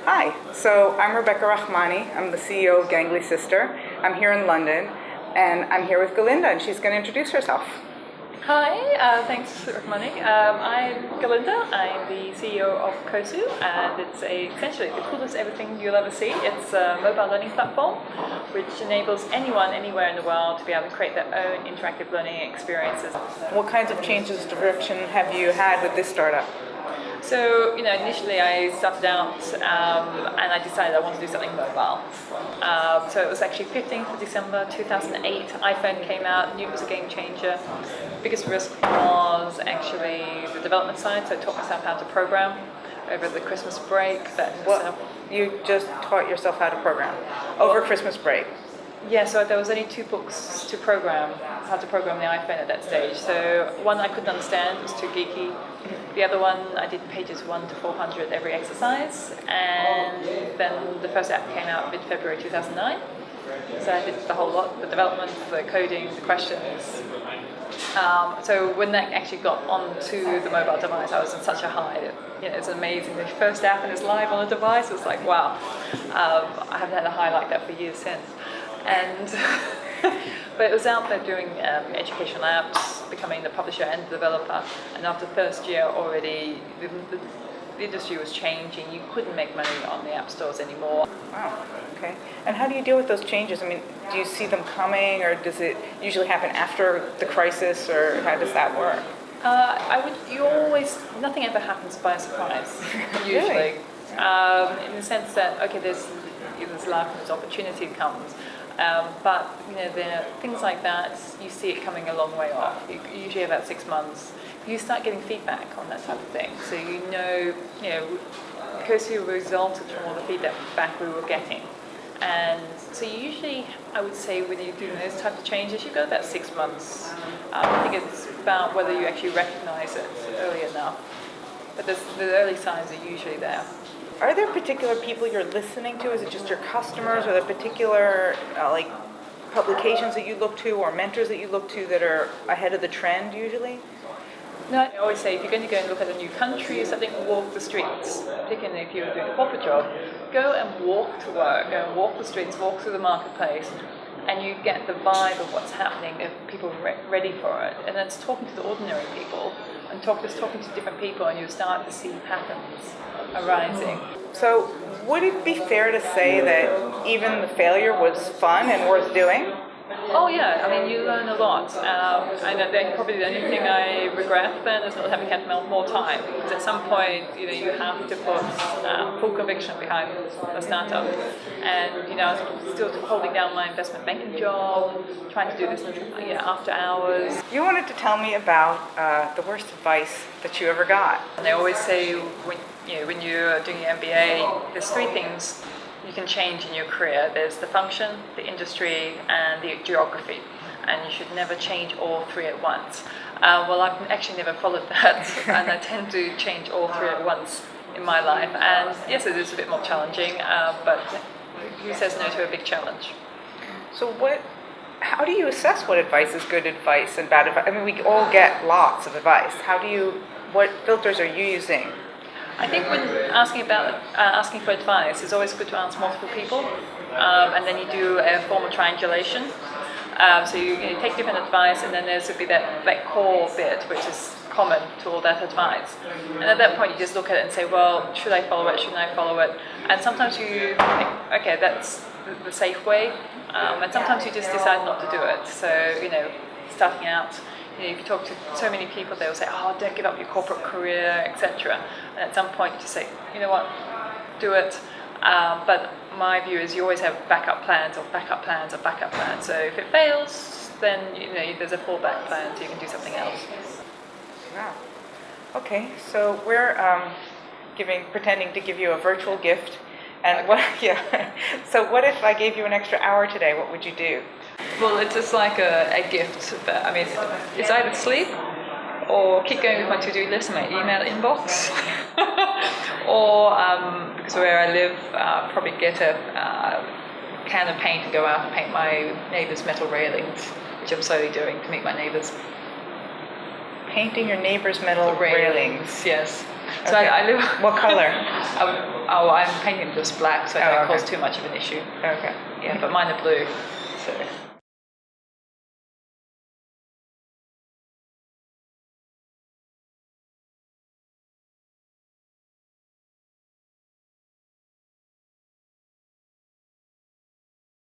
Hi, so I'm Rebecca Rachmany. I'm the CEO of Gangly Sister. I'm here in London, and I'm here with Gerlinde, and she's going to introduce herself. Hi, thanks Rachmany. I'm Gerlinde. I'm the CEO of Kosu, and it's essentially the coolest everything you'll ever see. It's a mobile learning platform which enables anyone, anywhere in the world to be able to create their own interactive learning experiences. What kinds of changes to direction have you had with this startup? So, initially I started out and I decided I wanted to do something mobile. So it was actually 15th of December 2008, iPhone came out, knew it was a game changer. Biggest risk was actually the development side, so I taught myself how to program over the Christmas break. You just taught yourself how to program over Christmas break? Yeah, so there was only 2 books to program, how to program the iPhone at that stage. So one I couldn't understand, it was too geeky. The other one, I did pages 1 to 400 every exercise. And then the first app came out mid-February 2009. So I did the whole lot, the development, the coding, the questions. So when that actually got onto the mobile device, I was in such a high. It's amazing. The first app and it's live on a device. It was like, wow. I haven't had a high like that for years since. And but it was out there doing educational apps, becoming the publisher and the developer. And after the first year already, the industry was changing. You couldn't make money on the app stores anymore. Wow, okay. And how do you deal with those changes? I mean, do you see them coming, or does it usually happen after the crisis, or how does that work? Nothing ever happens by surprise, usually. Really? In the sense that, okay, there's luck and there's opportunity that comes. But there are things like that, you see it coming a long way off. Usually about 6 months, you start getting feedback on that type of thing. So Kosu resulted from all the feedback we were getting. And so usually, I would say when you're doing those type of changes, you've got about 6 months. I think it's about whether you actually recognize it early enough. But the early signs are usually there. Are there particular people you're listening to? Is it just your customers? Are there particular publications that you look to or mentors that you look to that are ahead of the trend usually? No, I always say if you're going to go and look at a new country or something, walk the streets. Particularly if you're doing a corporate job, go and walk to work, go and walk the streets, walk through the marketplace, and you get the vibe of what's happening, if people are ready for it. And then it's talking to the ordinary people and talking to different people, and you start to see patterns arising. So would it be fair to say that even the failure was fun and worth doing? Oh yeah, I mean you learn a lot. I know probably the only thing I regret then is not having had more time, because at some point you have to put full conviction behind the startup. And I was still holding down my investment banking job, trying to do this after hours. You wanted to tell me about the worst advice that you ever got. And they always say when you're doing your MBA, there's 3 things you can change in your career. There's the function, the industry, and the geography. And you should never change all 3 at once. Well, I've actually never followed that, and I tend to change all 3 at once in my life. And yes, it is a bit more challenging, but who says no to a big challenge? So how do you assess what advice is good advice and bad advice? I mean, we all get lots of advice. What filters are you using? I think when asking for advice, it's always good to ask multiple people, and then you do a form of triangulation. So you take different advice, and then there's would be that core bit which is common to all that advice. And at that point, you just look at it and say, well, should I follow it? Shouldn't I follow it? And sometimes you think, okay, that's the safe way, and sometimes you just decide not to do it. So starting out. If you talk to so many people, they'll say, oh, don't give up your corporate career, etc. And at some point, you just say, you know what, do it. But my view is you always have backup plans or backup plans or backup plans. So if it fails, then there's a fallback plan, so you can do something else. Wow. Okay, so we're pretending to give you a virtual gift. And So what if I gave you an extra hour today? What would you do? Well, it's just like a gift. But, I mean, it's either sleep or keep going with my to-do list and my email inbox. Or, because where I live, probably get a can of paint and go out and paint my neighbour's metal railings, which I'm slowly doing to meet my neighbours. Painting your neighbour's metal railings? Yes. Okay. So I live... What color? Oh, I'm painting them just black, so it Oh, don't okay. cause too much of an issue. Okay. Yeah, but mine are blue. So